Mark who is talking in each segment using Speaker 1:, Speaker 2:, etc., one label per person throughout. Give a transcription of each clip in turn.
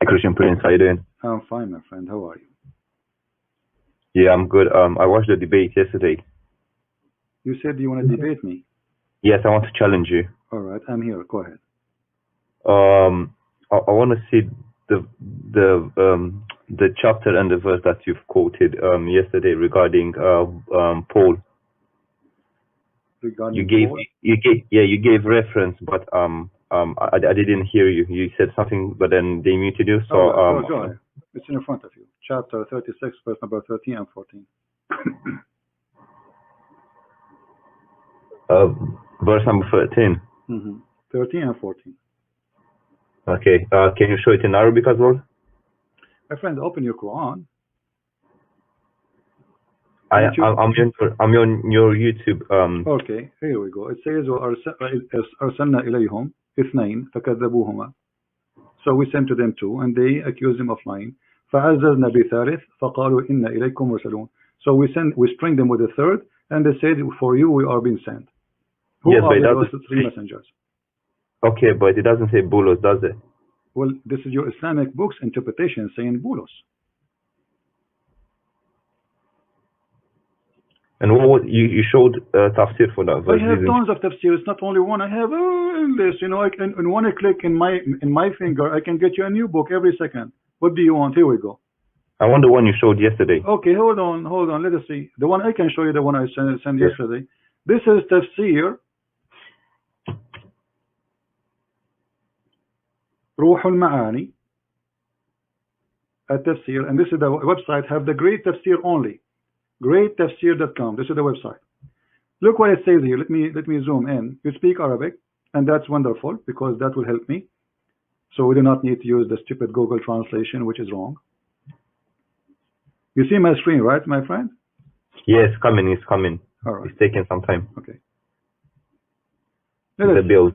Speaker 1: Christian Prince. How you doing?
Speaker 2: I'm fine, my friend. How are you?
Speaker 1: Yeah, I'm good. I watched the debate yesterday.
Speaker 2: You said you want to debate me.
Speaker 1: Yes, I want to challenge you.
Speaker 2: All right, I'm here. Go ahead.
Speaker 1: I want to see the chapter and the verse that you've quoted yesterday regarding Paul.
Speaker 2: Regarding Paul?
Speaker 1: You gave reference, but I didn't hear you. You said something, but then they muted you. So
Speaker 2: go ahead. It's in front of you. Chapter 36, verse number 13 and 14.
Speaker 1: Verse number 13.
Speaker 2: 13 and 14.
Speaker 1: Okay. Can you show it in Arabic as well?
Speaker 2: My friend, open your Quran.
Speaker 1: I'm on your YouTube.
Speaker 2: Okay, here we go. It says أرسلنا إليهم اثنين فكذبوهما. So we sent to them two, and they accused him of lying. فعززنا بثالث فقالوا إنا إليكم مرسلون. So we string them with a third, and they said, for you we are being sent. Who are those three messengers?
Speaker 1: Okay, but it doesn't say bulos, does it?
Speaker 2: Well, this is your Islamic book's interpretation saying bulos.
Speaker 1: And what you showed tafsir for that verse?
Speaker 2: I have tons of tafsirs, not only one. I have this. You know, I can in one click in my finger, I can get you a new book every second. What do you want? Here we go.
Speaker 1: I want the one you showed yesterday.
Speaker 2: Okay, hold on. Let us see. The one I can show you, the one I sent yesterday. This is tafsir Ruh al-Ma'ani at-Tafsir, and this is the website. Have the great tafsir only. GreatTafsir.com. This is the website. Look what it says here. Let me zoom in. You speak Arabic, and that's wonderful because that will help me. So we do not need to use the stupid Google translation, which is wrong. You see my screen, right, my friend?
Speaker 1: Yes, it's coming.
Speaker 2: All right.
Speaker 1: It's taking some time.
Speaker 2: Okay.
Speaker 1: The build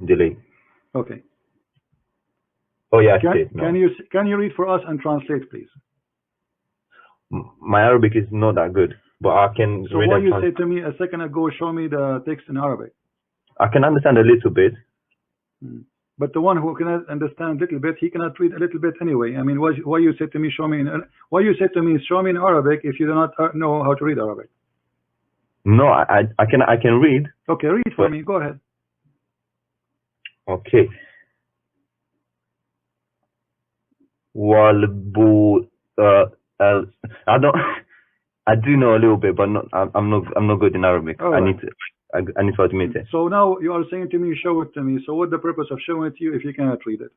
Speaker 1: delay.
Speaker 2: Okay.
Speaker 1: Oh yeah.
Speaker 2: Can you read for us and translate, please?
Speaker 1: My Arabic is not that good, but I can read.
Speaker 2: So what you said to me a second ago, show me the text in Arabic.
Speaker 1: I can understand a little bit.
Speaker 2: But the one who cannot understand a little bit, he cannot read a little bit anyway. I mean, why you said to me, show me in Arabic if you do not know how to read Arabic?
Speaker 1: No, I can read.
Speaker 2: Okay, read for me. Go ahead.
Speaker 1: Okay. I do know a little bit, but I'm not good in Arabic. Right. I need to admit it.
Speaker 2: So now you are saying to me, show it to me. So what's the purpose of showing it to you if you cannot read it?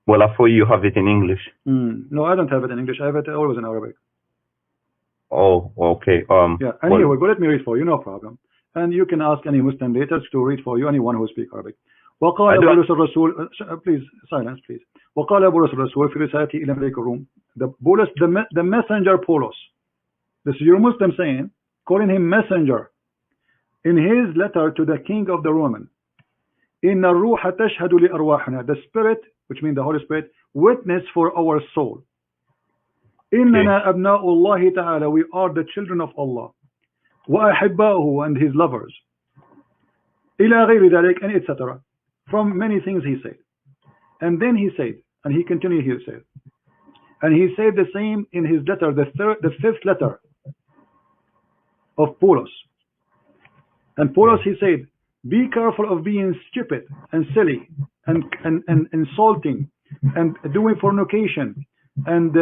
Speaker 1: Well, I thought you have it in English.
Speaker 2: No, I don't have it in English. I have it always in Arabic.
Speaker 1: Oh, okay.
Speaker 2: Yeah, and anyway, let me read for you, no problem. And you can ask any Muslim later to read for you, anyone who speaks Arabic. وقال بولس الرسول, please silence please. وقال بولس الرسول في رسالته إلى ملك الروم. The messenger Paulos. This is your Muslim saying, calling him messenger. In his letter to the king of the Roman, إن الروح تشهد لأرواحنا. The spirit, which means the Holy Spirit, witness for our soul. إننا أبناء الله تعالى. We are the children of Allah. وأحباؤه, and his lovers. إلى غير ذلك, and etc. From many things he said. And then he said, and he continued, he said, and he said the same in his letter, the fifth letter of Paulos. And Paulos, he said, be careful of being stupid and silly and insulting and doing fornication and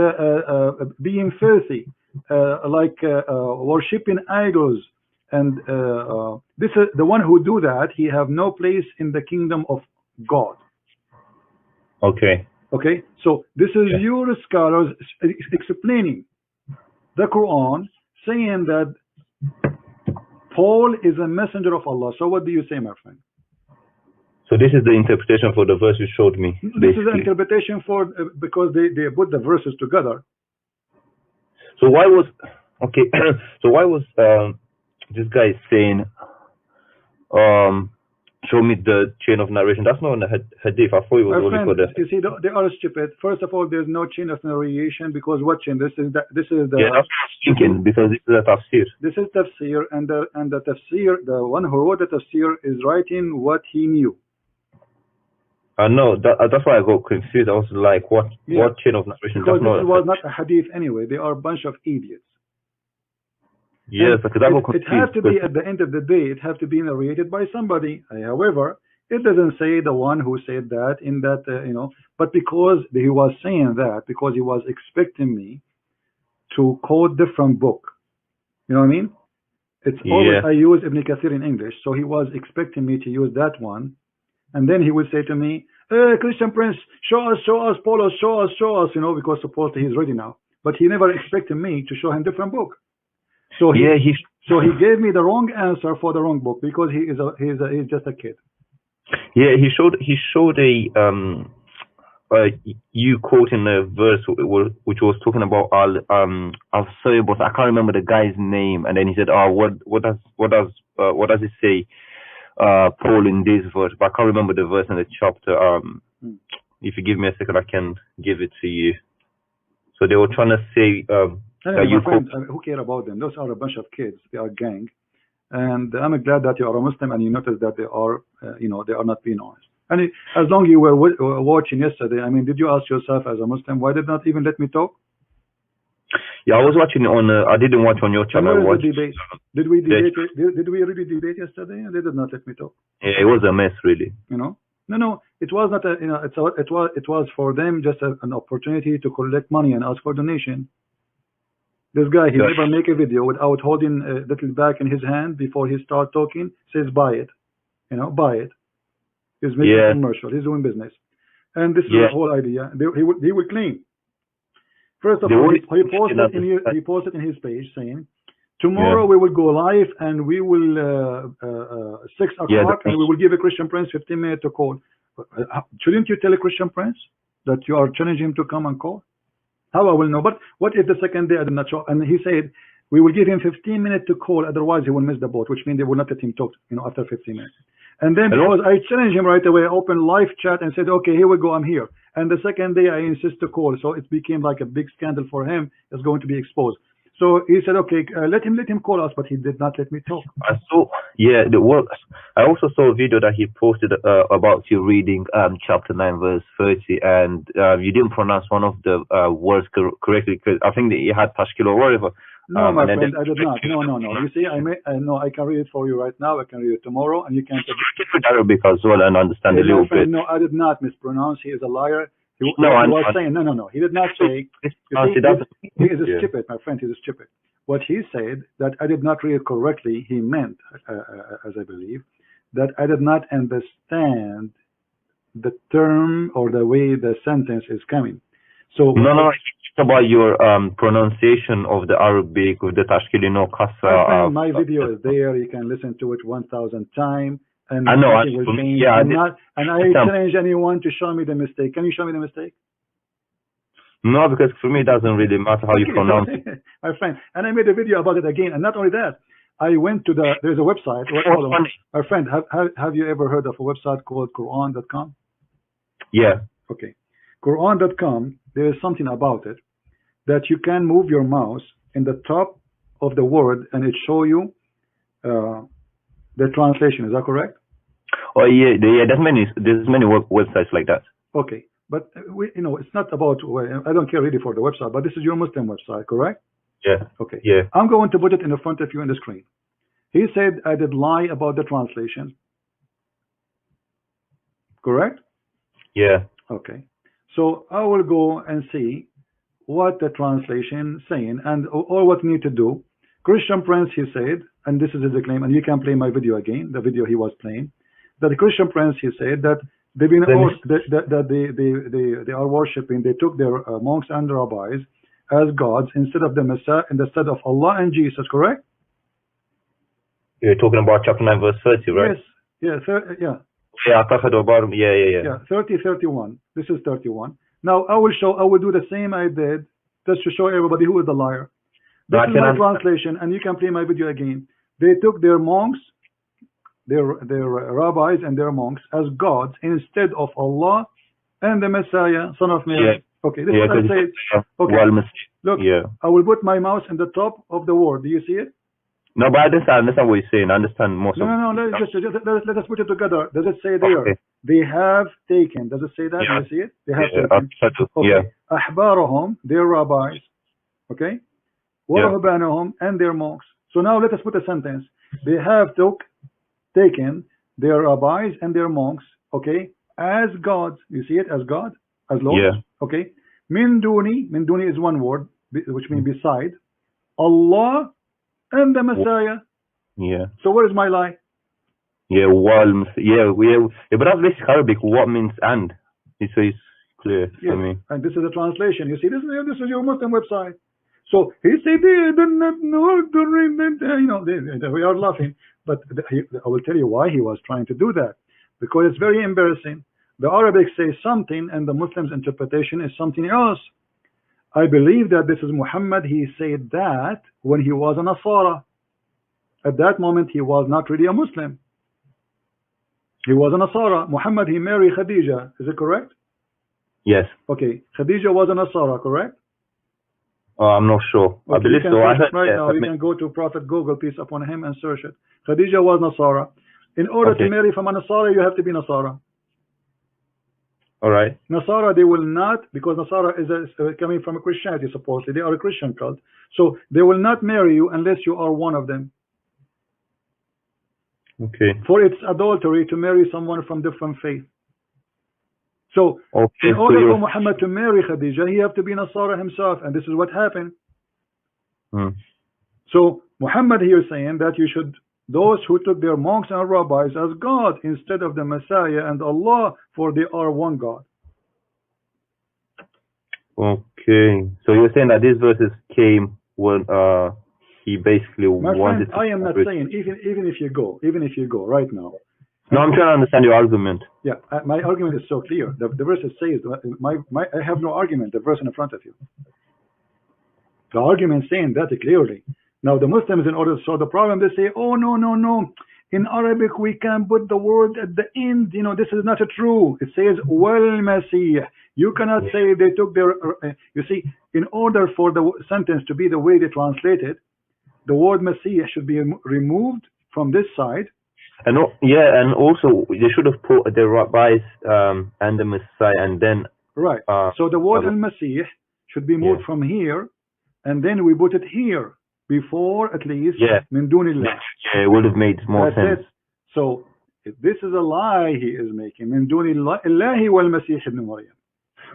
Speaker 2: being filthy, worshipping idols. And this is the one who do that, he have no place in the kingdom of God.
Speaker 1: Okay.
Speaker 2: Okay, so this is your scholars explaining the Quran, saying that Paul is a messenger of Allah. So what do you say, my friend?
Speaker 1: So this is the interpretation for the verse you showed me.
Speaker 2: This is the interpretation for because they put the verses together.
Speaker 1: So why was this guy saying show me the chain of narration? That's not in the hadith. I thought it was only for the.
Speaker 2: You see, they are stupid. First of all, there's no chain of narration because what chain? This is the.
Speaker 1: Yeah, that's what I was thinking, because this is a tafsir.
Speaker 2: This is tafsir, and the tafsir, the one who wrote the tafsir is writing what he knew.
Speaker 1: No, that's why I got confused. I was like, what chain of narration?
Speaker 2: Because this was not a hadith anyway. They are a bunch of idiots.
Speaker 1: Yes, because I got confused.
Speaker 2: It has to be, at the end of the day, it has to be narrated by somebody. However, it doesn't say the one who said that in that, but because he was saying that, because he was expecting me to quote different book. You know what I mean? It's always, I use Ibn Kathir in English, so he was expecting me to use that one. And then he would say to me, hey, Christian Prince, show us, Paulo, show us, because supposedly he's ready now. But he never expected me to show him different book. So he gave me the wrong answer for the wrong book because he's just a kid.
Speaker 1: Yeah, he showed you quoting a verse which was talking about al-Sayyibos. I can't remember the guy's name, and then he said, "Oh, what does it say, Paul, in this verse?" But I can't remember the verse in the chapter. If you give me a second, I can give it to you. So they were trying to say
Speaker 2: my friend, who care about them? Those are a bunch of kids. They are gang, and I'm glad that you are a Muslim and you notice that they are, they are not being honest. And as long as you were watching yesterday, I mean, did you ask yourself as a Muslim, why did not even let me talk?
Speaker 1: Yeah, I was watching on. I didn't watch on your channel.
Speaker 2: Did we debate? Did we really debate yesterday? They did not let me talk.
Speaker 1: Yeah, it was a mess, really.
Speaker 2: No, it was not a. It was for them just an opportunity to collect money and ask for donation. This guy, he never make a video without holding a little bag in his hand before he start talking. Says buy it, buy it. He's making a commercial. He's doing business, and this is the whole idea. He would claim. First of all, he posted in his page saying, tomorrow we will go live and we will 6 o'clock and we will give a Christian Prince 15 minutes to call. Shouldn't you tell a Christian Prince that you are challenging him to come and call? How I will know? But what if the second day I did not show? And he said we will give him 15 minutes to call, otherwise he will miss the boat, which means they will not let him talk, after 15 minutes. And then because I challenged him right away, I opened live chat and said, okay, here we go, I'm here. And the second day I insist to call, so it became like a big scandal for him. It's going to be exposed. So he said, okay, let him call us, but he did not let me talk.
Speaker 1: I also saw a video that he posted about you reading chapter 9 verse 30, and you didn't pronounce one of the words correctly, because I think that you had tashkil or whatever.
Speaker 2: No, my friend, I did not. No. You see, I can read it for you right now. I can read it tomorrow, and you can
Speaker 1: read Arabic as well and understand a little bit.
Speaker 2: No, I did not mispronounce. He is a liar. He was saying, no. He did not say. He is stupid, my friend. He is stupid. What he said, that I did not read it correctly, he meant, as I believe, that I did not understand the term or the way the sentence is coming. So
Speaker 1: no. It's about your pronunciation of the Arabic with the tashkil, kasa.
Speaker 2: My video is there. You can listen to it 1,000 times. And
Speaker 1: I know.
Speaker 2: And I challenge anyone to show me the mistake. Can you show me the mistake?
Speaker 1: No, because for me it doesn't really matter how you pronounce it.
Speaker 2: My friend, and I made a video about it again. And not only that, I went to there's a website. My friend, have you ever heard of a website called Quran.com?
Speaker 1: Yeah.
Speaker 2: Okay. Quran.com, there is something about it that you can move your mouse in the top of the word and it show you the translation. Is that correct?
Speaker 1: Oh yeah. There's many websites like that.
Speaker 2: Okay, but it's not about. I don't care really for the website, but this is your Muslim website, correct?
Speaker 1: Yeah.
Speaker 2: Okay.
Speaker 1: Yeah.
Speaker 2: I'm going to put it in the front of you on the screen. He said I did lie about the translation. Correct?
Speaker 1: Yeah.
Speaker 2: Okay. So I will go and see what the translation saying and all what we need to do. Christian Prince, he said, and this is his claim, and you can play my video again, the video he was playing, that the Christian Prince, he said that they've been they are worshipping, they took their monks and rabbis as gods instead of the Messiah, instead of Allah and Jesus, correct?
Speaker 1: You're talking about chapter 9 verse 30, right?
Speaker 2: Yes. Yeah.
Speaker 1: Yeah, 30,
Speaker 2: 31. This is 31. Now I will do the same I did just to show everybody who is the liar. This is my translation, and you can play my video again. They took their monks, their rabbis and their monks as gods instead of Allah and the Messiah, son of Mary. Yeah. Okay, this is what I say. Okay. Look, I will put my mouse in the top of the word. Do you see it?
Speaker 1: No, but I understand what you're saying. I understand most of it.
Speaker 2: No, let us put it together. Does it say there? they have taken. Does it say that?
Speaker 1: Yeah.
Speaker 2: Do you see it? They have
Speaker 1: Yeah,
Speaker 2: taken.
Speaker 1: yeah.
Speaker 2: Okay. أحبارهم, their rabbis. Okay. وَرُهْبَانُهُم, and their monks. So now let us put a sentence. They have taken their rabbis and their monks, okay, as gods. You see it, as God, as Lord.
Speaker 1: Yeah.
Speaker 2: Okay. Min duni is one word, which means beside Allah and the Messiah.
Speaker 1: Yeah.
Speaker 2: So where is my lie?
Speaker 1: Yeah, but that's basic Arabic. What means and? It's clear for me.
Speaker 2: And this is a translation. You see, this is your Muslim website. So he said they did not know to read it. We are laughing, but I will tell you why he was trying to do that. Because it's very embarrassing. The Arabic says something, and the Muslim's interpretation is something else. I believe that this is Muhammad. He said that when he was a Nasara. At that moment, he was not really a Muslim. He was a Nasara. Muhammad, he married Khadija. Is it correct?
Speaker 1: Yes.
Speaker 2: Okay. Khadija was a Nasara, correct?
Speaker 1: I'm not sure.
Speaker 2: Okay,
Speaker 1: I believe so.
Speaker 2: Right now, you can go to Prophet Google, peace upon him, and search it. Khadija was Nasara. In order to marry from a Nasara, you have to be Nasara.
Speaker 1: All right.
Speaker 2: Nasara, they will not, because Nasara is coming from a Christianity, supposedly. They are a Christian cult. So they will not marry you unless you are one of them.
Speaker 1: Okay.
Speaker 2: For it's adultery to marry someone from different faith. So, in order for Muhammad to marry Khadija, he have to be Nasara himself, and this is what happened. So, Muhammad here saying that you should, those who took their monks and rabbis as God instead of the Messiah and Allah, for they are one God.
Speaker 1: Okay. So you're saying that these verses came when he basically wanted to...
Speaker 2: I am not saying, even if you go right now.
Speaker 1: No, I'm trying to understand your argument.
Speaker 2: Yeah, my argument is so clear. The verse says, I have no argument, the verse in front of you. The argument saying that clearly. Now the Muslims, in order to solve the problem, they say, oh, no. In Arabic, we can put the word at the end. This is not true. It says, wal Masih. You cannot say they took their... you see, in order for the sentence to be the way they translate it, the word Masih should be removed from this side.
Speaker 1: And also they should have put the rabbis and the Messiah, and then
Speaker 2: right. So the word al-Masih should be moved from here, and then we put it here before at least min dunillah.
Speaker 1: Yeah, it would have made more sense.
Speaker 2: So this is a lie he is making. Min dunillahi wal Masih ibn Maryam.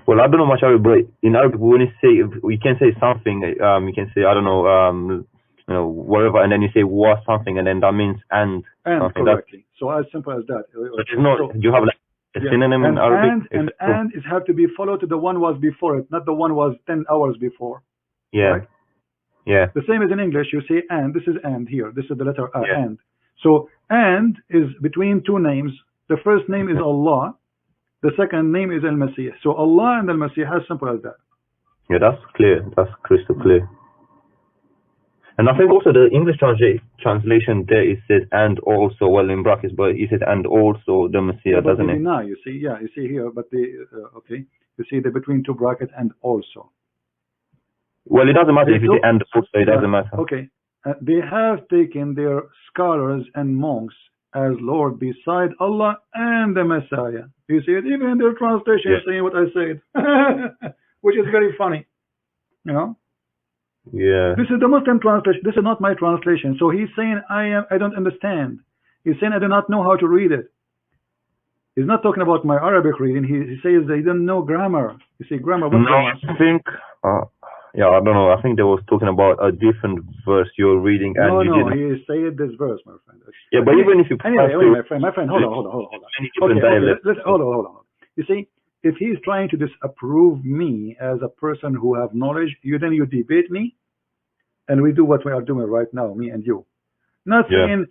Speaker 1: Well, I don't know much Arabic, but in Arabic, when you say, we can say something. You can say, I don't know. Whatever, and then you say was something, and then that means and something.
Speaker 2: Correctly. So as simple as that.
Speaker 1: But it's not. You have like a synonym in Arabic.
Speaker 2: And it have to be followed to the one was before it, not the one was 10 hours before.
Speaker 1: Yeah.
Speaker 2: Right?
Speaker 1: Yeah.
Speaker 2: The same as in English. You say and. This is and here. This is the letter and. So and is between two names. The first name is Allah. The second name is Al-Masih. So Allah and Al-Masih, as simple as that.
Speaker 1: Yeah, that's clear. That's crystal clear. And I think also the English translation there, it says and also, well, in brackets, but it says and also the Messiah, doesn't it?
Speaker 2: Now you see, you see here, but okay, you see the between two brackets and also.
Speaker 1: Well, it doesn't matter if you say and also, it doesn't matter.
Speaker 2: Okay, they have taken their scholars and monks as Lord beside Allah and the Messiah. You see it, even in their translation, saying what I said, which is very funny,
Speaker 1: Yeah.
Speaker 2: This is the Muslim translation. This is not my translation. So he's saying I don't understand. He's saying I do not know how to read it. He's not talking about my Arabic reading. He says they don't know grammar. You see, grammar.
Speaker 1: No, I think. I don't know. I think they was talking about a different verse you're reading, and
Speaker 2: no,
Speaker 1: you didn't.
Speaker 2: he said this verse, my friend.
Speaker 1: Yeah, but even if you
Speaker 2: anyway, my friend, hold on. Hold on. You see, if he's trying to disapprove me as a person who have knowledge, then you debate me, and we do what we are doing right now, me and you. Not saying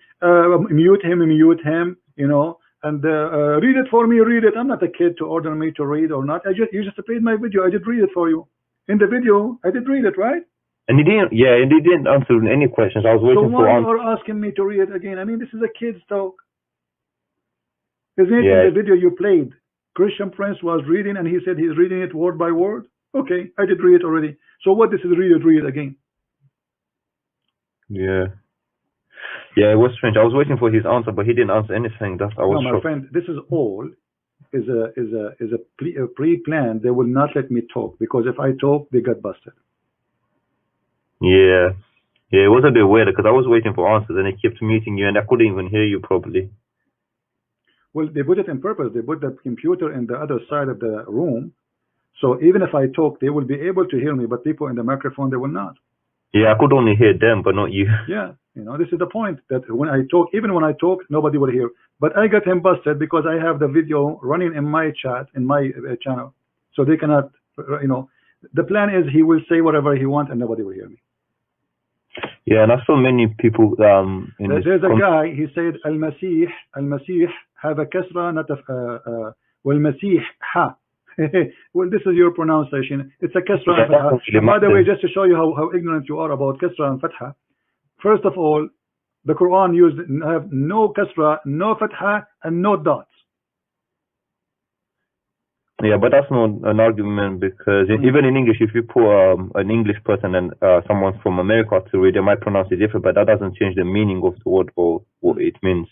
Speaker 2: mute him, and read it for me, read it. I'm not a kid to order me to read or not. You just played my video. I did read it for you. In the video, I did read it, right?
Speaker 1: And he didn't. Yeah, and he didn't answer any questions. I was waiting for.
Speaker 2: So why you are asking me to read it again? I mean, this is a kid's talk. Isn't it in the video you played? Christian Prince was reading, and he said he's reading it word by word. Okay, I did read it already. So what this is read it again?
Speaker 1: Yeah, it was strange. I was waiting for his answer, but he didn't answer anything. I was shocked.
Speaker 2: My friend, this is all a pre-planned. They will not let me talk, because if I talk, they get busted.
Speaker 1: Yeah. Yeah, it was a bit weird because I was waiting for answers and they kept muting you and I couldn't even hear you properly.
Speaker 2: Well, they put it on purpose. They put the computer in the other side of the room, so even if I talk, they will be able to hear me, but people in the microphone, they will not.
Speaker 1: Yeah, I could only hear them, but not you.
Speaker 2: Yeah, you know, this is the point, that when I talk, even when I talk, nobody will hear. But I got him busted because I have the video running in my chat, in my channel, so they cannot, you know, the plan is he will say whatever he wants and nobody will hear me.
Speaker 1: Yeah, and I saw many people.
Speaker 2: There's a guy. He said, "Al-Masih have a kasra, not a wal-Masih ha." Well, this is your pronunciation. It's a kasra and fatha. And by the way, just to show you how ignorant you are about kasra and fatha, first of all, the Quran have no kasra, no fatha, and no dots.
Speaker 1: Yeah, but that's not an argument, because even in English, if you put an English person and someone from America to read, they might pronounce it different, but that doesn't change the meaning of the word or what it means.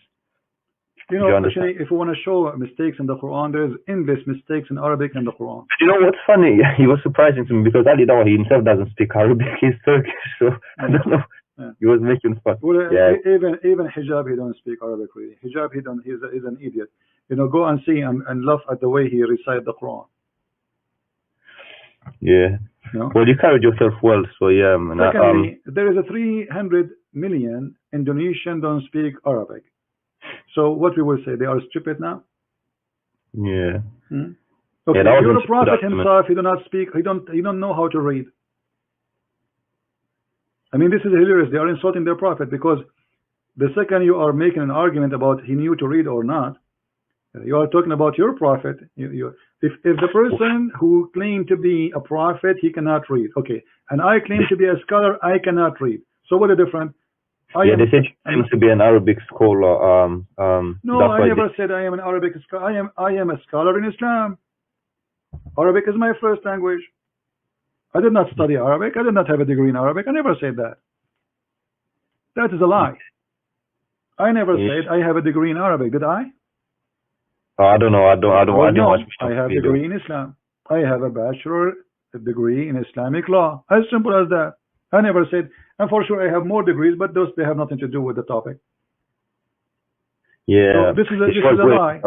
Speaker 2: You know, actually, if you want to show mistakes in the Quran, there's endless mistakes in Arabic in the Quran.
Speaker 1: You know what's funny? He was surprising to me because Ali Dawah, he himself doesn't speak Arabic. He's Turkish, so I don't know. Yeah. He was making fun.
Speaker 2: Well,
Speaker 1: yeah.
Speaker 2: Even Hijab, he don't speak Arabic really. Hijab, he's an idiot. You know, go and see and laugh at the way he recites the Quran.
Speaker 1: Yeah. No? Well, you carried yourself well, so yeah.
Speaker 2: Secondly, there is a 300 million Indonesian don't speak Arabic. So what we will say, they are stupid now?
Speaker 1: Yeah.
Speaker 2: Hmm? Okay, yeah, your prophet himself, he do not speak, he don't know how to read. I mean, this is hilarious. They are insulting their prophet, because the second you are making an argument about he knew to read or not, you are talking about your prophet. If the person who claimed to be a prophet, he cannot read, okay, and I claim to be a scholar, I cannot read. So what is the difference?
Speaker 1: Yeah, they said you claim to be an Arabic scholar.
Speaker 2: No, I never said I am an Arabic scholar. I am a scholar in Islam. Arabic is my first language. I did not study Arabic. I did not have a degree in Arabic. I never said that. That is a lie. I never said I have a degree in Arabic. Did I?
Speaker 1: I don't know. I
Speaker 2: have a degree in Islam. I have a bachelor degree in Islamic law. As simple as that. I never said, and for sure I have more degrees, but those, they have nothing to do with the topic.
Speaker 1: Yeah.
Speaker 2: So this is a lie.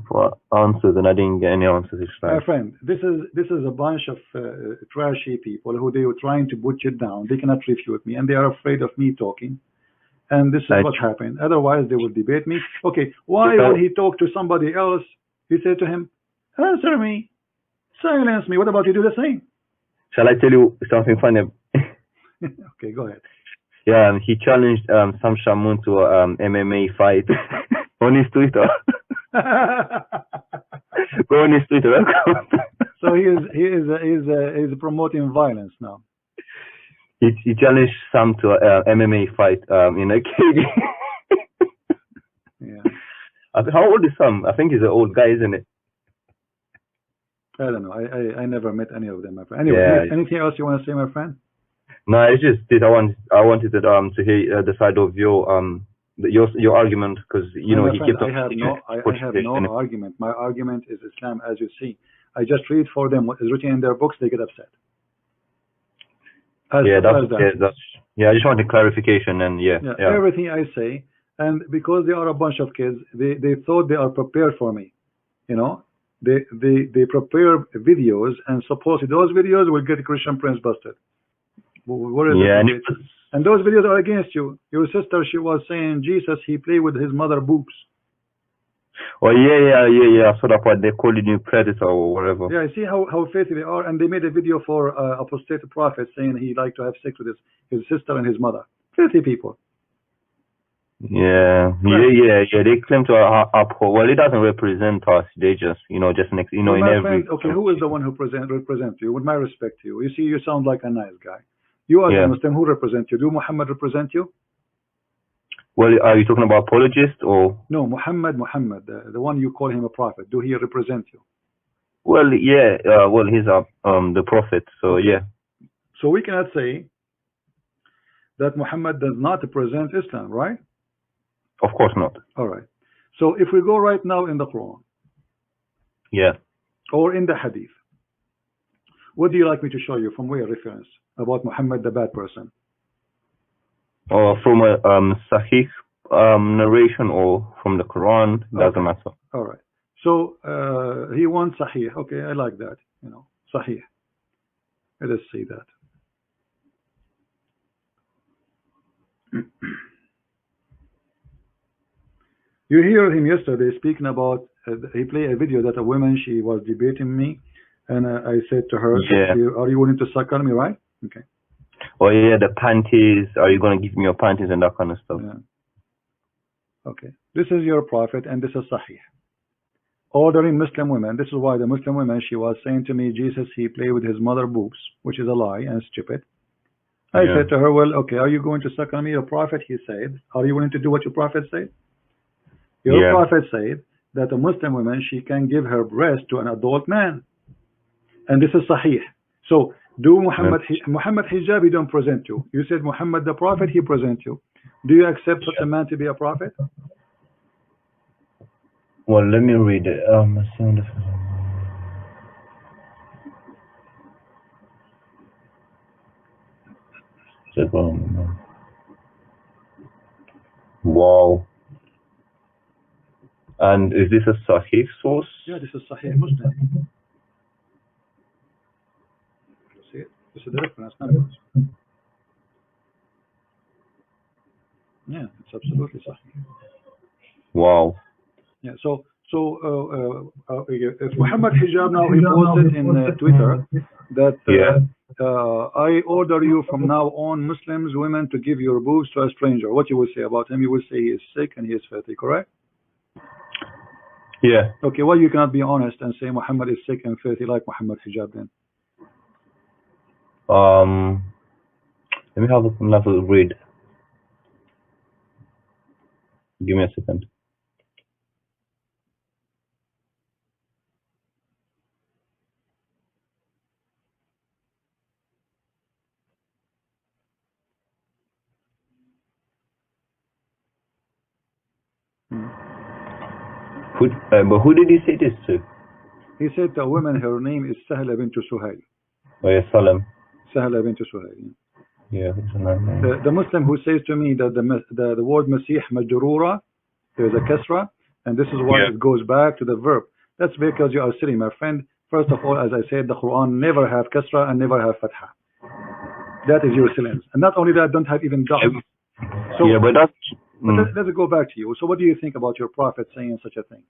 Speaker 1: For answers, and I didn't get any answers.
Speaker 2: My friend, this is a bunch of trashy people who they were trying to put you down. They cannot refute me, and they are afraid of me talking. And this is what happened. Otherwise, they would debate me. Okay, why when he talked to somebody else, he said to him, "Answer me, silence me. What about you do the same?"
Speaker 1: Shall I tell you something funny?
Speaker 2: Okay, go ahead.
Speaker 1: Yeah, and he challenged Sam Shamoun to a MMA fight on his Twitter. Go on his Twitter.
Speaker 2: So he is promoting violence now.
Speaker 1: He challenged Sam to a MMA fight in a cage.
Speaker 2: Yeah.
Speaker 1: How old is Sam? I think he's an old guy, isn't it?
Speaker 2: I don't know. I never met any of them, my friend. Anyway, yeah. Anything else you want to say, my friend?
Speaker 1: No, it's just that I wanted to hear the side of your argument, because you know he kept.
Speaker 2: I have no argument. My argument is Islam, as you see. I just read for them what is written in their books. They get upset.
Speaker 1: I just wanted clarification, and
Speaker 2: everything I say, and because they are a bunch of kids, they thought they are prepared for me. You know, they prepare videos, and supposedly those videos will get Christian Prince busted. What is it? And those videos are against you. Your sister, she was saying Jesus, he played with his mother boobs.
Speaker 1: Oh yeah. I saw that part. They're calling you predator or whatever.
Speaker 2: Yeah, see how filthy they are. And they made a video for apostate prophet saying he liked to have sex with his sister and his mother. Filthy people.
Speaker 1: Yeah. They claim to uphold. Well, it doesn't represent us. They just, just next, in every.
Speaker 2: Friend, okay, who is the one who represents you? With my respect to you, you see, you sound like a nice guy. You are a Muslim. Who represents you? Do Muhammad represent you?
Speaker 1: Well, are you talking about apologist or?
Speaker 2: No, Muhammad, the one you call him a prophet. Do he represent you?
Speaker 1: Well, yeah. Well, he's the prophet. So yeah.
Speaker 2: So we cannot say that Muhammad does not represent Islam, right?
Speaker 1: Of course not.
Speaker 2: All right. So if we go right now in the Quran,
Speaker 1: Yeah.
Speaker 2: or in the hadith. What do you like me to show you? From where reference? About Muhammad the bad person?
Speaker 1: Or from a Sahih narration, or from the Quran, doesn't matter.
Speaker 2: All right. So he wants Sahih. Okay, I like that. You know, Sahih. Let us see that. You heard him yesterday speaking about, he played a video that a woman, she was debating me, and I said to her, are you willing to suck on me, right? Okay.
Speaker 1: Oh yeah, the panties, are you going to give me your panties and that kind of stuff?
Speaker 2: Yeah. Okay. This is your prophet, and this is Sahih. Ordering Muslim women. This is why the Muslim women, she was saying to me, Jesus, he played with his mother boobs, which is a lie and stupid. I said to her, well, okay, are you going to suck on me? Your prophet, he said, are you willing to do what your prophet said? Your prophet said that a Muslim woman, she can give her breast to an adult man. And this is Sahih. So, do Muhammad Hijab, he don't present you. You said Muhammad the prophet, he present you. Do you accept such a man to be a prophet?
Speaker 1: Well, let me read it. Wow. And is this a Sahih source?
Speaker 2: Yeah, this is Sahih Muslim. See it? This is the reference numbers. Yeah, it's absolutely Sahih.
Speaker 1: Wow.
Speaker 2: Yeah, so if Muhammad Hijab now, he posted in Twitter that I order you from now on, Muslims, women, to give your boobs to a stranger. What you will say about him? You will say he is sick and he is filthy, correct?
Speaker 1: Yeah.
Speaker 2: Okay, well, you cannot be honest and say Muhammad is sick and filthy like Muhammad Hijab then.
Speaker 1: Let me have another read. Give me a second. But who did he say this to?
Speaker 2: He said to a woman, her name is Sahla bint Suhail.
Speaker 1: Oh yeah, Salam.
Speaker 2: Sahla bint Suhail.
Speaker 1: Yeah.
Speaker 2: The Muslim who says to me that the word Masih majrura, there is a kasra, and this is why it goes back to the verb. That's because you are silly, my friend. First of all, as I said, the Quran never have kasra and never have fatha. That is your silence. And not only that, don't have even dot. So,
Speaker 1: yeah, but that's...
Speaker 2: Let's go back to you. So what do you think about your prophet saying such a thing?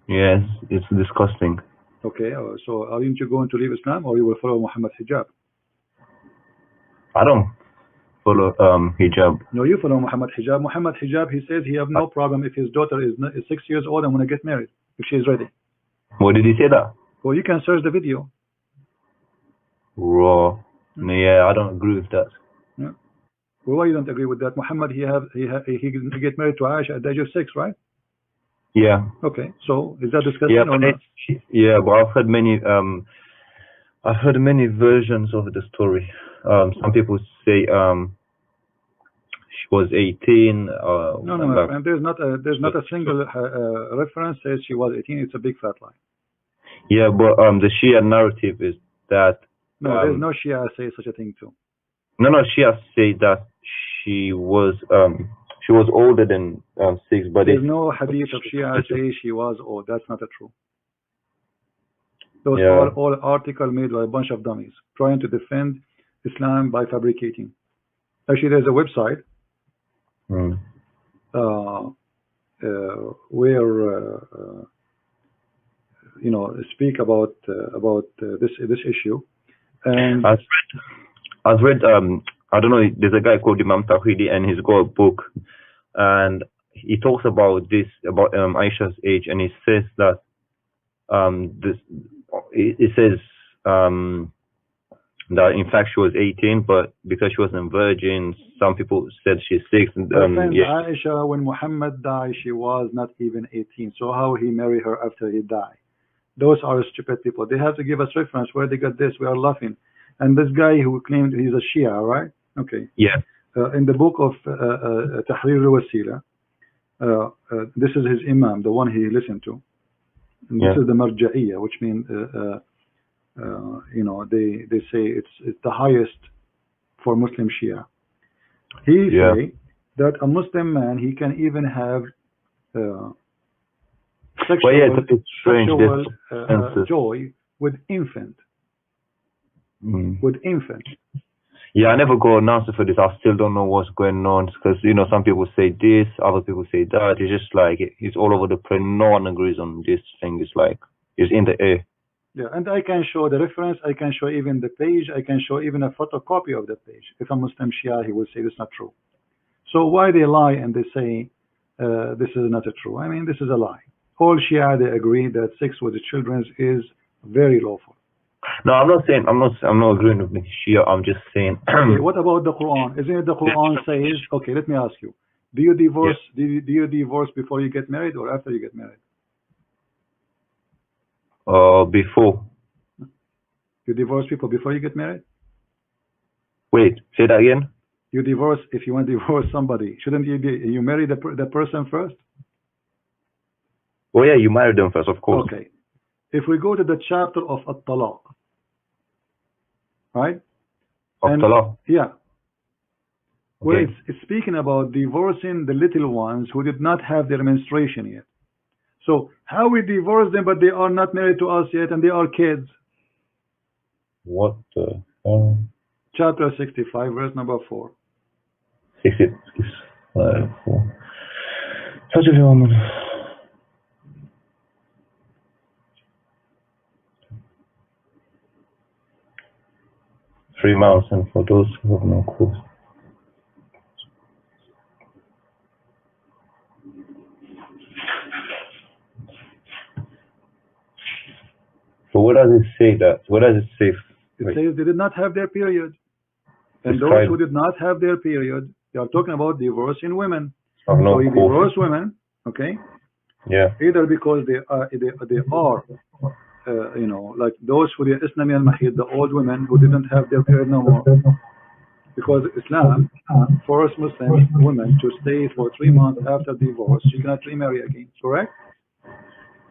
Speaker 1: Yes, it's disgusting.
Speaker 2: Okay, so are you going to leave Islam, or you will follow Muhammad Hijab?
Speaker 1: I don't follow Hijab.
Speaker 2: No, you follow Muhammad Hijab. Muhammad Hijab, he says he have no problem if his daughter is 6 years old and want to get married, if she is ready.
Speaker 1: What did he say that?
Speaker 2: Well, you can search the video.
Speaker 1: Raw. Yeah, I don't agree with that.
Speaker 2: Yeah. Well, why you don't agree with that? Muhammad, he get married to Aisha at the age of 6, right?
Speaker 1: Yeah.
Speaker 2: Okay, so is that disgusting?
Speaker 1: Yeah,
Speaker 2: or not?
Speaker 1: But I've heard many versions of the story. Some people say she was 18.
Speaker 2: No, my friend. There's not a single reference says she was 18. It's a big fat lie.
Speaker 1: Yeah, but the Shia narrative is that.
Speaker 2: No, there's no Shia say such a thing too.
Speaker 1: No, Shia say that she was older than 6, but
Speaker 2: there's no hadith of Shia say she was old. That's not true. Those are all articles made by a bunch of dummies trying to defend Islam by fabricating. Actually, there's a website where speak about this issue. And
Speaker 1: I've read I don't know, there's a guy called Imam Tawhidi, and he's got a book, and he talks about this, about Aisha's age, and he says that it says that in fact she was 18, but because she wasn't virgin, some people said she's 6.
Speaker 2: Aisha, when Muhammad died, she was not even 18. So how he married her after he died? Those are stupid people. They have to give us reference where they got this. We are laughing. And this guy who claimed he's a Shia, right? Okay.
Speaker 1: Yeah.
Speaker 2: In the book of Tahrir al-Wasila, this is his imam, the one he listened to. And this is the marja'iyya, which means you know, they say it's the highest for Muslim Shia. He say that a Muslim man, he can even have sexual joy with infant. With infant.
Speaker 1: Yeah, I never got an answer for this. I still don't know what's going on, because, you know, some people say this, other people say that. It's just like, it's all over the place. No one agrees on this thing. It's like, it's in the air.
Speaker 2: Yeah, and I can show the reference. I can show even the page. I can show even a photocopy of the page. If a Muslim Shia, he will say this is not true. So why they lie and they say this is not true? I mean, this is a lie. All Shia, they agree that sex with the children is very lawful.
Speaker 1: No, I'm not saying, I'm not agreeing with Shia. I'm just saying.
Speaker 2: Okay, what about the Quran? Isn't it the Quran says? Okay, let me ask you. Do you divorce? Do you divorce before you get married or after you get married?
Speaker 1: Before.
Speaker 2: You divorce people before you get married?
Speaker 1: Wait, say that again.
Speaker 2: You divorce, if you want to divorce somebody, shouldn't you marry the person first?
Speaker 1: Oh yeah, you marry them first, of course.
Speaker 2: Okay. If we go to the chapter of At-Talaq, right?
Speaker 1: At-Talaq?
Speaker 2: Yeah. Where it's speaking about divorcing the little ones who did not have their menstruation yet. So how we divorce them, but they are not married to us yet, and they are kids?
Speaker 1: What the?
Speaker 2: Chapter 65, verse number 4.
Speaker 1: 65, 4. Such a woman. $3 and for those who have no cause. So what does it say that? What does it say?
Speaker 2: It says they did not have their period. And those who did not have their period, they are talking about divorcing women. So you divorce women, okay?
Speaker 1: Yeah.
Speaker 2: Either because they are you know, like those who are Islami al-Mahid, the old women who didn't have their period no more. Because Islam forced Muslim women to stay for 3 months after divorce. She cannot remarry again, correct?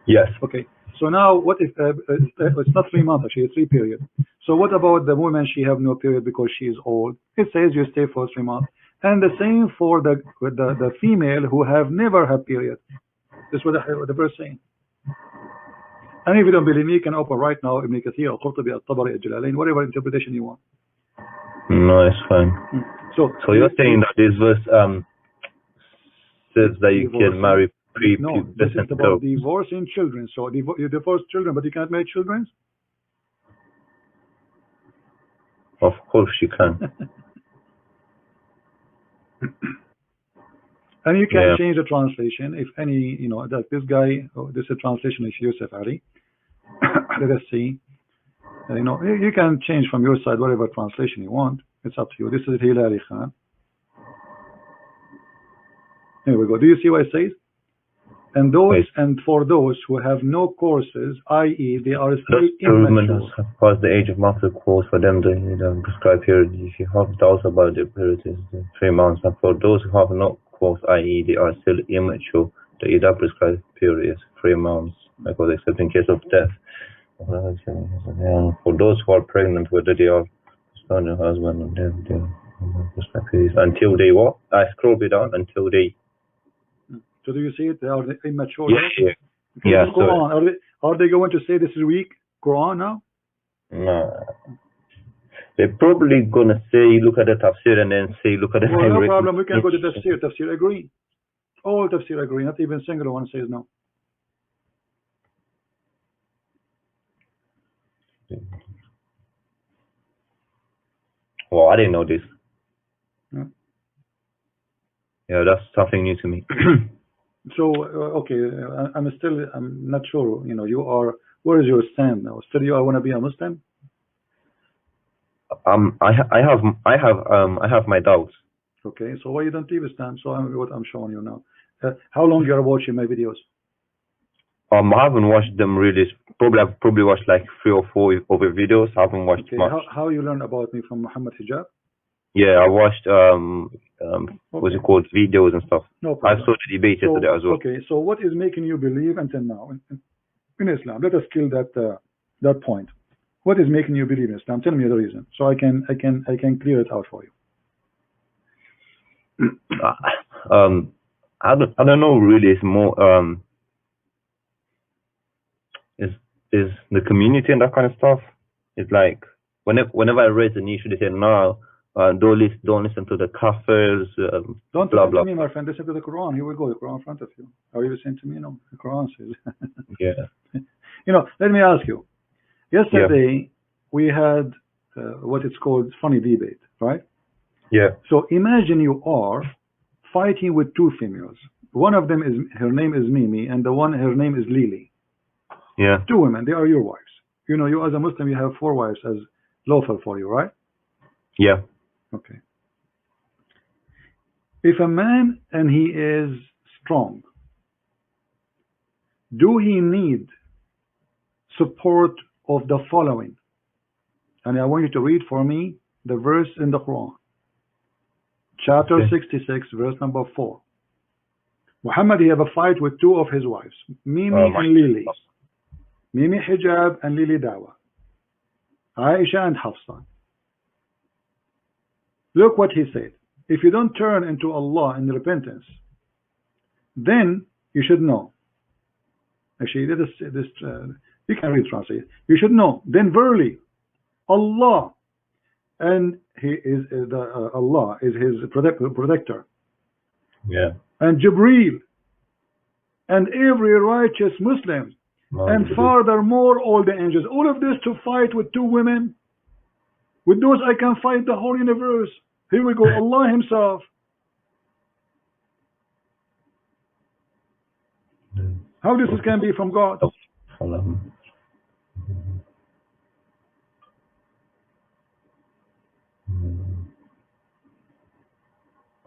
Speaker 1: Yes.
Speaker 2: Okay. So now, what if it's not 3 months? Actually, it's 3 periods. So what about the woman? She have no period because she is old. It says you stay for 3 months, and the same for the female who have never had period. This is what the verse saying. And if you don't believe me, you can open right now Ibn Kathir, Al-Qurtubi, Al-Tabari, Al-Jalalain, whatever interpretation you want.
Speaker 1: No, it's fine.
Speaker 2: So
Speaker 1: you're saying that this verse says that you can marry
Speaker 2: no, this is about divorcing children. So you divorce children, but you can't marry children?
Speaker 1: Of course you can.
Speaker 2: And you can change the translation if any, you know, that this guy, this is a translation of Yusuf Ali. Let us see. You know, you can change from your side whatever translation you want. It's up to you. This is Hilali Khan. Here we go. Do you see what it says? And those and for those who have no courses, i.e., they are still immature.
Speaker 1: Have passed the age of monthly course for them to prescribe period. If you have doubts about their period, is 3 months. And for those who have no course, i.e., they are still immature, the Ida prescribed period is 3 months, because except in case of death. And for those who are pregnant, whether they are son or husband, and then prescribed periods until they what? I scroll it down until they.
Speaker 2: So do you see it? They are immature.
Speaker 1: Yeah.
Speaker 2: Okay, yeah. Quran. Are they going to say this is weak Quran now?
Speaker 1: No. They're probably gonna say look at the tafsir and then say look at the.
Speaker 2: Well, no problem. We can go to tafsir. Tafsir agree. All tafsir agree. Not even single one says no.
Speaker 1: Well, I didn't know this.
Speaker 2: Yeah,
Speaker 1: yeah, that's something new to me.
Speaker 2: So okay, I'm not sure. You know, you are. Where is your stand now? Still, you want to be a Muslim?
Speaker 1: I have my doubts.
Speaker 2: Okay, so why you don't leave Islam? So what I'm showing you now. How long you are watching my videos?
Speaker 1: I haven't watched them really. I've probably watched like 3 or 4 of the videos. I haven't watched much.
Speaker 2: How you learn about me from Muhammad Hijab? Yeah,
Speaker 1: I watched what's it called, videos and stuff.
Speaker 2: No
Speaker 1: I
Speaker 2: problem.
Speaker 1: saw the debate yesterday as well.
Speaker 2: Okay, so what is making you believe until now in Islam? Let us kill that point. What is making you believe in Islam? Tell me the reason, so I can clear it out for you.
Speaker 1: I don't know really. It's more is the community and that kind of stuff. It's like whenever I raise an issue, they say no, don't listen to the kafirs.
Speaker 2: Don't
Speaker 1: blah
Speaker 2: listen
Speaker 1: blah.
Speaker 2: to me, my friend. Listen to the Quran. Here we go. The Quran in front of you. Are you listening to me? No, the Quran says.
Speaker 1: Yeah.
Speaker 2: You know, let me ask you. Yesterday we had what it's called funny debate, right?
Speaker 1: Yeah.
Speaker 2: So imagine you are fighting with two females. One of them her name is Mimi, and her name is Lily.
Speaker 1: Yeah.
Speaker 2: Two women. They are your wives. You know, you as a Muslim, you have 4 wives as lawful for you, right?
Speaker 1: Yeah.
Speaker 2: Okay. If a man and he is strong, do he need support of the following? And I want you to read for me the verse in the Quran. Chapter 66, verse number 4. Muhammad, he have a fight with 2 of his wives, Mimi and Lily. Mimi Hijab and Lily Dawah. Aisha and Hafsa. Look what he said. If you don't turn into Allah in repentance, then you should know. Actually, you can read translate. You should know. Then verily, Allah, and He is Allah is His protector.
Speaker 1: Yeah.
Speaker 2: And Jibreel, and every righteous Muslim, and furthermore all the angels. All of this to fight with 2 women. With those I can fight the whole universe. Here we go. Allah Himself. How this can be from God?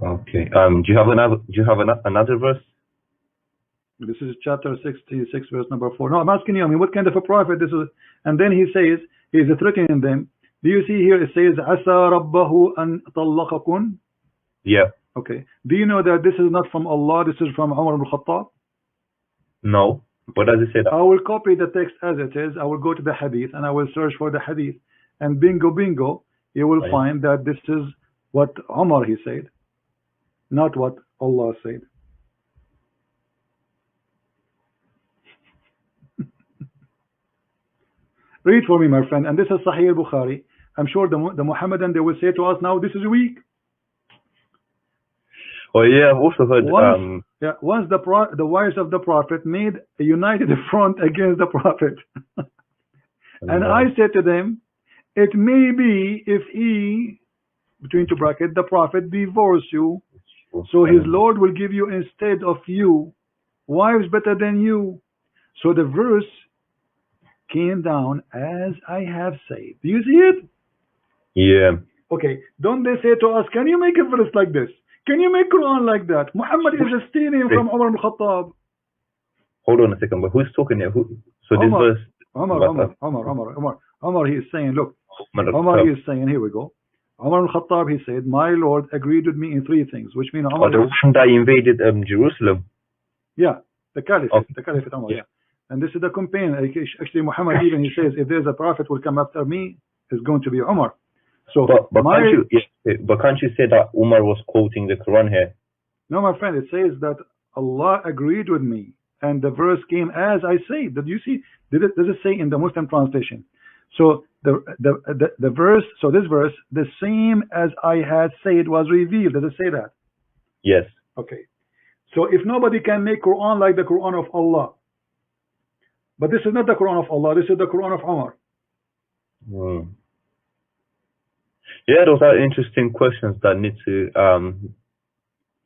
Speaker 1: Okay. Do you have another verse?
Speaker 2: This is chapter 66, verse number 4. No, I'm asking you. I mean, what kind of a prophet this is? And then he says, he is threatening them. Do you see here? It says, "Asa rabbahu an tallaqakun."
Speaker 1: Yeah.
Speaker 2: Okay. Do you know that this is not from Allah? This is from Umar ibn Khattab.
Speaker 1: No. What does it say?
Speaker 2: I will copy the text as it is. I will go to the hadith and I will search for the hadith. And bingo, you will find that this is what Umar he said, not what Allah said. Read for me, my friend. And this is Sahih al-Bukhari. I'm sure the Muhammadan, they will say to us now, this is weak.
Speaker 1: Oh yeah, I've also heard.
Speaker 2: Once the wives of the Prophet made a united front against the Prophet. And I said to them, it may be if he, between 2 brackets, the Prophet divorce you, so his Lord will give you instead of you wives better than you. So the verse came down as I have said. Do you see it?
Speaker 1: Yeah.
Speaker 2: Okay. Don't they say to us, can you make a verse like this? Can you make Quran like that? Muhammad is stealing from Umar ibn Khattab.
Speaker 1: Hold on a second, but who's talking here? So
Speaker 2: Umar,
Speaker 1: this verse.
Speaker 2: Umar, he is saying, look, Umar, he is saying, here we go. Umar ibn Khattab, he said, my Lord agreed with me in 3 things, which means Umar.
Speaker 1: The one that invaded Jerusalem.
Speaker 2: Yeah, the Caliphate, the Caliphate Umar, yeah. And this is the companion. Actually, Muhammad even, he says, if there's a prophet will come after me, it's going to be Umar. So,
Speaker 1: but can't you say that Umar was quoting the Quran here?
Speaker 2: No, my friend, it says that Allah agreed with me, and the verse came as I say. Did you see? Does it say in the Muslim translation? So the verse, so this verse, the same as I had said was revealed. Does it say that?
Speaker 1: Yes.
Speaker 2: Okay. So if nobody can make Quran like the Quran of Allah, but this is not the Quran of Allah, this is the Quran of Umar.
Speaker 1: Yeah, those are interesting questions that need to.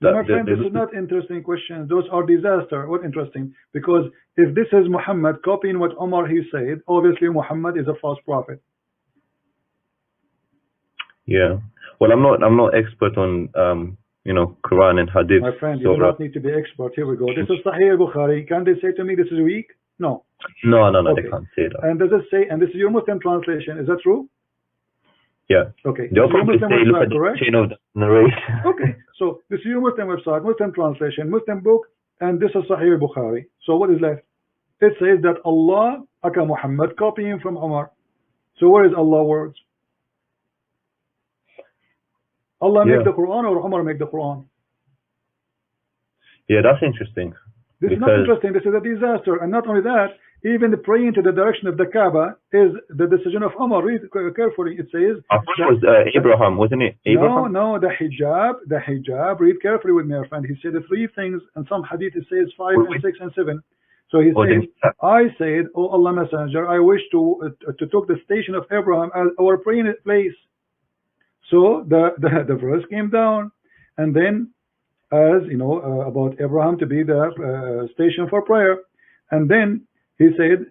Speaker 2: My friend, this is not interesting questions. Those are disaster. What interesting? Because if this is Muhammad copying what Umar he said, obviously Muhammad is a false prophet.
Speaker 1: Yeah. Well, I'm not expert on Quran and Hadith.
Speaker 2: My friend, you do not need to be expert. Here we go. This is Sahih Bukhari. Can they say to me this is weak? No.
Speaker 1: No,
Speaker 2: Okay.
Speaker 1: they can't say that.
Speaker 2: And does it say? And this is your Muslim translation. Is that true?
Speaker 1: Yeah.
Speaker 2: Okay.
Speaker 1: They'll probably
Speaker 2: Muslim
Speaker 1: say, look
Speaker 2: website,
Speaker 1: at the
Speaker 2: correct?
Speaker 1: chain of the narration.
Speaker 2: Okay. So this is your Muslim website, Muslim translation, Muslim book, and this is Sahih Bukhari. So what is left? It says that Allah, aka Muhammad, copying from Umar. So where is Allah words? Allah make the Quran or Umar make the Quran?
Speaker 1: Yeah, that's interesting.
Speaker 2: This is not interesting. This is a disaster. And not only that, even the praying to the direction of the Kaaba is the decision of Umar. Read carefully. It says.
Speaker 1: I thought it was Abraham, wasn't it? Abraham?
Speaker 2: No, the hijab. Read carefully with me, my friend. He said the three things, and some hadith it says 5 and 6 and 7. So he says, I said, O Allah Messenger, I wish to took the station of Abraham as our praying place. So the verse came down, and then as you know about Abraham to be the station for prayer, and then he said,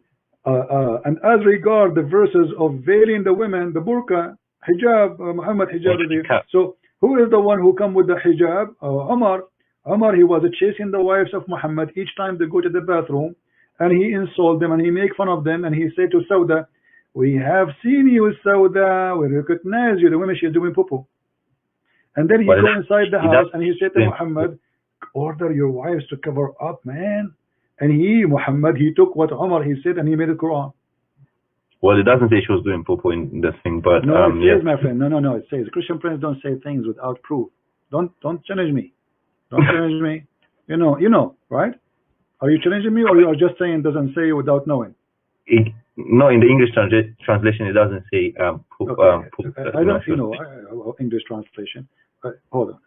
Speaker 2: and as regard the verses of veiling the women, the burqa, hijab, Muhammad hijab. So who is the one who come with the hijab? Umar. Umar, he was chasing the wives of Muhammad each time they go to the bathroom, and he insulted them and he make fun of them, and he said to Sauda, we have seen you, Sauda, we recognize you. The women, she's doing poo-poo. And then he go inside the house and he said to Muhammad, order your wives to cover up, man. And Muhammad, he took what Umar he said and he made the Quran.
Speaker 1: Well, it doesn't say she was doing poo-poo in this thing, but
Speaker 2: no, it says, my friend, no, it says Christian Prince don't say things without proof. Don't challenge me. Don't challenge me. You know, right? Are you challenging me, or you are just saying doesn't say without knowing?
Speaker 1: No, in the English translation, it doesn't say
Speaker 2: I don't, English translation. Hold on.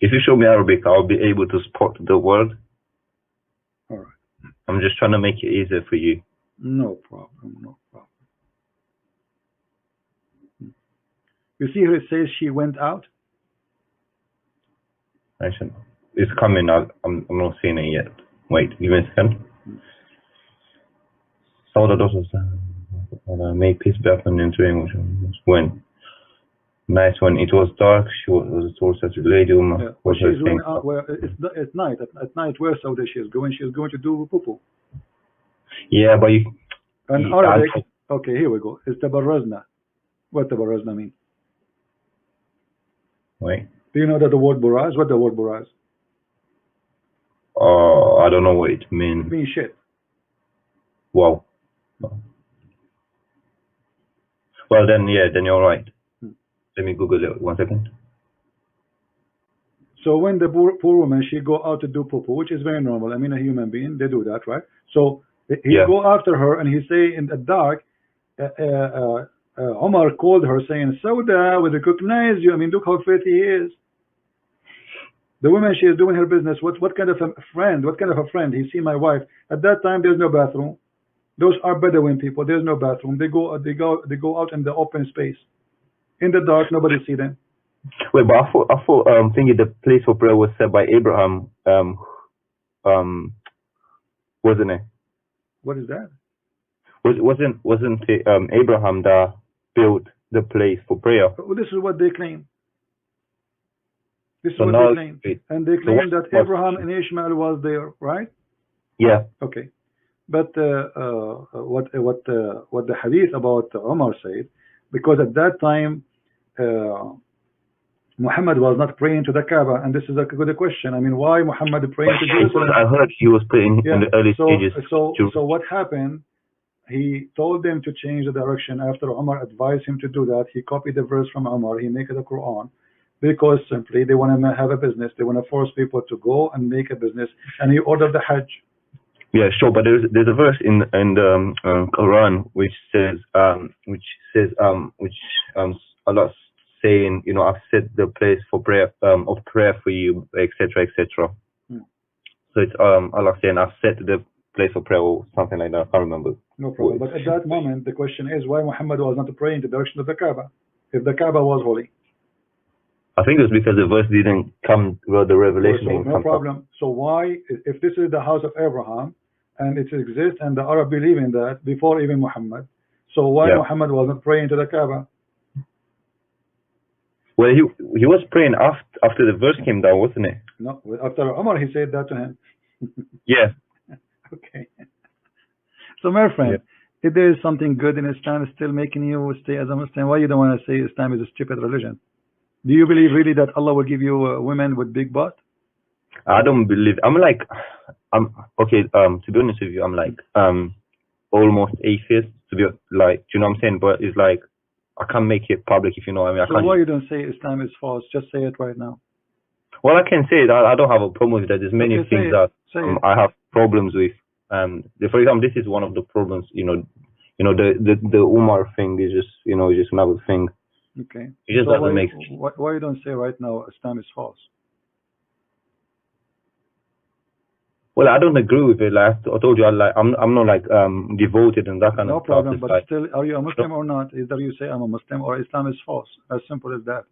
Speaker 1: If you show me Arabic, I'll be able to spot the word.
Speaker 2: All right.
Speaker 1: I'm just trying to make it easier for you.
Speaker 2: No problem. You see here it says she went out?
Speaker 1: It's coming. I'm not seeing it yet. Wait, give me a second. Some of the daughters made peace be upon them doing when night when it was dark, she was told such a lady woman.
Speaker 2: Well, she's going out. Well, it's night. At night, where Sauda she is going? She is going to do poo-poo.
Speaker 1: Yeah, but you.
Speaker 2: And Arabic. Okay, here we go. It's tabarrazna. What tabarrazna mean?
Speaker 1: Wait.
Speaker 2: Do you know that the word buraz? What the word buraz?
Speaker 1: I don't know what it means.
Speaker 2: It means shit.
Speaker 1: Wow. Well then, then you're right. Let me Google it 1 second.
Speaker 2: So when the poor woman, she go out to do poo-poo, which is very normal. I mean, a human being, they do that, right? So he go after her and he say in the dark, Omar called her saying, Sauda, we recognize you. I mean, look how filthy he is. The woman, she is doing her business. What kind of a friend? What kind of a friend? He see my wife. At that time, there's no bathroom. Those are Bedouin people. There's no bathroom. They go out in the open space. In the dark, nobody see them.
Speaker 1: Wait, but I thought thinking the place for prayer was set by Abraham. Wasn't it?
Speaker 2: What is that?
Speaker 1: Wasn't it Abraham that built the place for prayer?
Speaker 2: Well, this is what they claim. This is what they claim. And they claim that Abraham and Ishmael was there, right?
Speaker 1: Yeah.
Speaker 2: Okay. But what the hadith about Umar said, because at that time Muhammad was not praying to the Kaaba, and this is a good question. I mean, why Muhammad praying to Jerusalem?
Speaker 1: I heard he was praying in the early stages.
Speaker 2: So what happened? He told them to change the direction. After Umar advised him to do that, he copied the verse from Umar. He made it the Quran, because simply they want to have a business. They want to force people to go and make a business, and he ordered the Hajj.
Speaker 1: Yeah, sure, but there's a verse in the Quran which says Allah saying, I've set the place for prayer of prayer for you, etc., etc. So it's Allah saying, I've set the place for prayer or something like that. I can't remember.
Speaker 2: No problem. But at that moment, the question is why Muhammad was not praying in the direction of the Kaaba, if the Kaaba was holy.
Speaker 1: I think it was because the verse didn't come, well, the revelation didn't come.
Speaker 2: No problem. So why, if this is the house of Abraham, and it exists, and the Arab believe in that before even Muhammad, so why Muhammad was not praying to the Kaaba?
Speaker 1: Well, he was praying after the verse came down, wasn't it?
Speaker 2: No, after Umar, he said that to him.
Speaker 1: Yeah.
Speaker 2: Okay. So, my friend, if there is something good in Islam still making you stay as a Muslim, why you don't want to say Islam is a stupid religion? Do you believe really that Allah will give you women with big butt?
Speaker 1: I don't believe. I'm okay. To be honest with you, I'm like almost atheist. To be like, do you know what I'm saying? But it's like I can't make it public, if you know what I mean.
Speaker 2: So why you don't say Islam is false? Just say it right now.
Speaker 1: Well, I can say that I don't have a problem with that. There's many things that I have problems with. For example, this is one of the problems. The Umar thing is just another thing.
Speaker 2: Okay.
Speaker 1: It just doesn't make sense.
Speaker 2: Why you don't say right now Islam is false?
Speaker 1: Well, I don't agree with it. Like I told you, I'm not like devoted and that kind of stuff.
Speaker 2: No problem, but still, are you a Muslim or not? Either you say I'm a Muslim or Islam is false. As simple as that.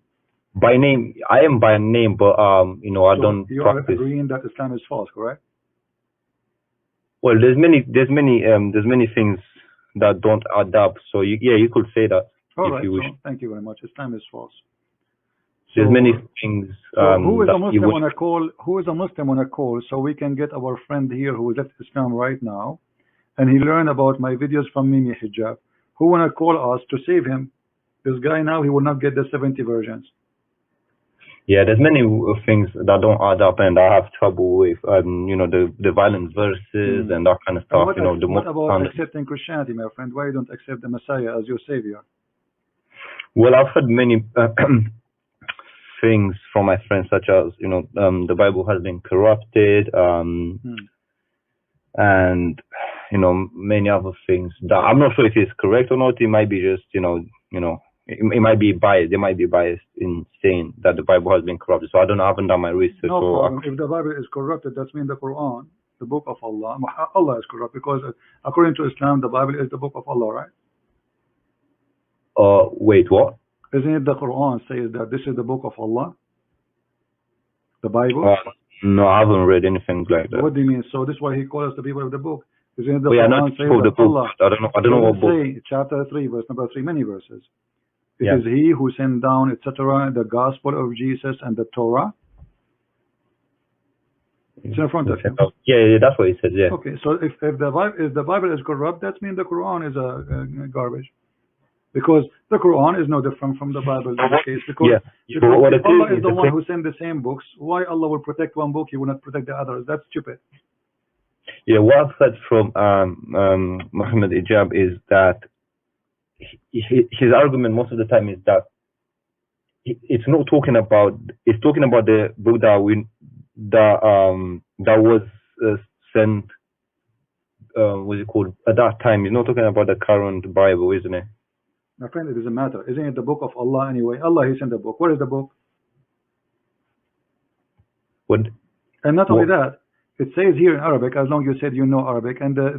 Speaker 1: By name, I am by name, but I don't.
Speaker 2: You are agreeing that Islam is false, correct?
Speaker 1: Well, there's many things that don't add up. So you could say that.
Speaker 2: All right. So thank you very much. Islam is false.
Speaker 1: There's many things.
Speaker 2: Who is a Muslim on a call? Who is a Muslim on a call? So we can get our friend here who left Islam right now, and he learned about my videos from Mimi Hijab. Who wanna call us to save him? This guy now, he will not get the 70 versions.
Speaker 1: Yeah, there's many things that don't add up, and I have trouble with, the violent verses and that kind of stuff.
Speaker 2: What about accepting Christianity, my friend? Why you don't accept the Messiah as your savior?
Speaker 1: Well, I've heard many things from my friends, such as the Bible has been corrupted, and many other things that I'm not sure if it's correct or not. It might be just it might be biased. They might be biased in saying that the Bible has been corrupted. So I don't know. I haven't done my research.
Speaker 2: No problem. If the Bible is corrupted, that means the Quran, the book of Allah. Allah is corrupt because according to Islam, the Bible is the book of Allah, right?
Speaker 1: Wait, what?
Speaker 2: Isn't it the Quran says that this is the book of Allah? The Bible?
Speaker 1: No, I haven't read anything like that.
Speaker 2: What do you mean? So this is why he calls us the people of the book. Isn't it the
Speaker 1: Quran says that Allah? I don't know what book.
Speaker 2: Chapter 3, verse number 3, many verses. It is He who sent down, etc., the gospel of Jesus and the Torah. It's in front of you.
Speaker 1: Yeah, that's what it says. Yeah.
Speaker 2: Okay, so if the Bible is corrupt, that means the Quran is a garbage. Because the Quran is no different from the Bible in this case. Because if Allah is the one who sent the same books, why Allah will protect one book, He will not protect the others? That's stupid.
Speaker 1: Yeah, what I've heard from Mimi Hijab is that his argument most of the time is that it's not talking about. It's talking about the book that was sent. What's it called at that time? He's not talking about the current Bible, isn't it?
Speaker 2: My friend, it doesn't matter. Isn't it the book of Allah anyway? Allah, He sent the book. What is the book?
Speaker 1: What?
Speaker 2: And not only that, it says here in Arabic, as long as you said you know Arabic, and the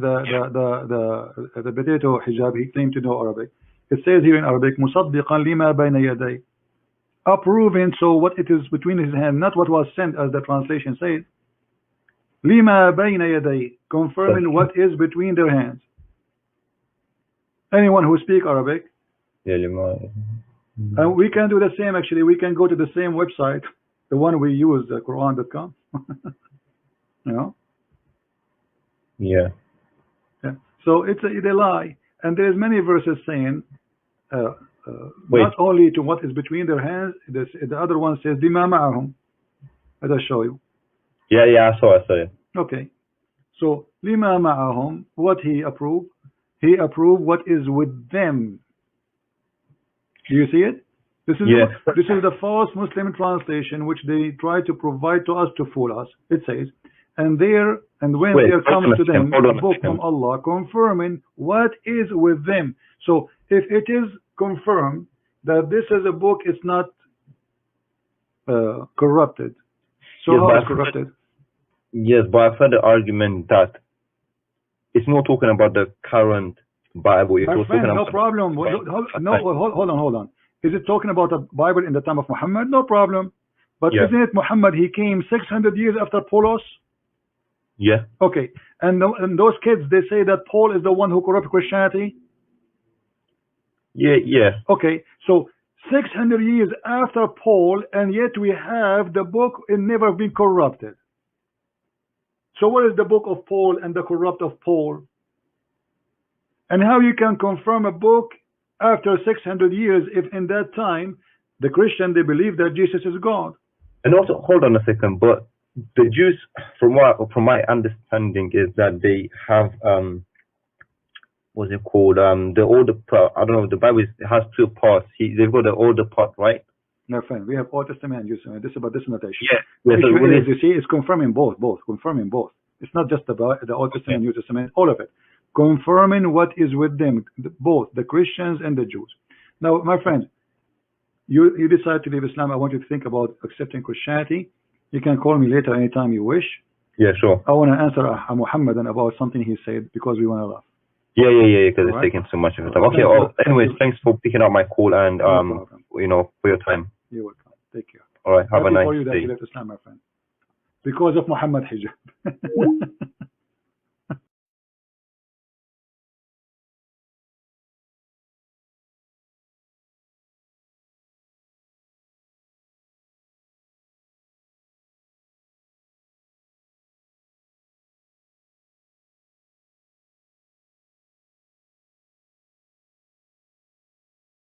Speaker 2: potato hijab, he claimed to know Arabic. It says here in Arabic, مُصَدِّقًا لِمَا بَيْنَ يَدَيْهِ, approving, so what it is between his hands, not what was sent as the translation says. لِمَا بَيْنَ يَدَيْهِ, confirming what is between their hands. Anyone who speaks Arabic, and we can do the same actually. We can go to the same website, the one we use, Quran.com.
Speaker 1: Yeah.
Speaker 2: So they lie, and there's many verses saying not only to what is between their hands. The other one says بِمَا مَعَهُمْ. Let us show you.
Speaker 1: Yeah, I saw it.
Speaker 2: Okay. So لِمَا مَعَهُمْ, what He approved? He approved what is with them. Do you see it? This is the false Muslim translation which they try to provide to us to fool us. It says, and when there comes to them a book from Allah confirming what is with them. So if it is confirmed that this is a book, it's not corrupted. So how is corrupted?
Speaker 1: Yes, but I've heard the argument that it's not talking about the current Bible.
Speaker 2: My friend, no problem. Hold on. Is it talking about the Bible in the time of Muhammad? No problem. But isn't it Muhammad? He came 600 years after Paulos.
Speaker 1: Yeah.
Speaker 2: Okay. And those kids, they say that Paul is the one who corrupted Christianity.
Speaker 1: Yeah.
Speaker 2: Okay. So 600 years after Paul, and yet we have the book it never been corrupted. So what is the book of Paul and the corrupt of Paul? And how you can confirm a book after 600 years if in that time the Christian, they believe that Jesus is God?
Speaker 1: And also, hold on a second, but the Jews, from my understanding, is that they have what's it called? The older part. I don't know. The Bible has two parts. They've got the older part, right?
Speaker 2: No, friend. We have Old Testament and New Testament. This is about this notation.
Speaker 1: Yeah.
Speaker 2: The issue is, you see, it's confirming both. Confirming both. It's not just about the Old Testament and New Testament. All of it. Confirming what is with them, both the Christians and the Jews. Now, my friend, you decide to leave Islam. I want you to think about accepting Christianity. You can call me later anytime you wish.
Speaker 1: Yeah, sure.
Speaker 2: I want to answer a Muhammadan about something he said because we want to laugh.
Speaker 1: Yeah, because it's taking so much of your time. Okay, anyways, thanks for picking up my call and, for your time.
Speaker 2: You're welcome. Take care.
Speaker 1: All right, have a nice
Speaker 2: day. For you that you left Islam, my friend. Because of Muhammad Hijab.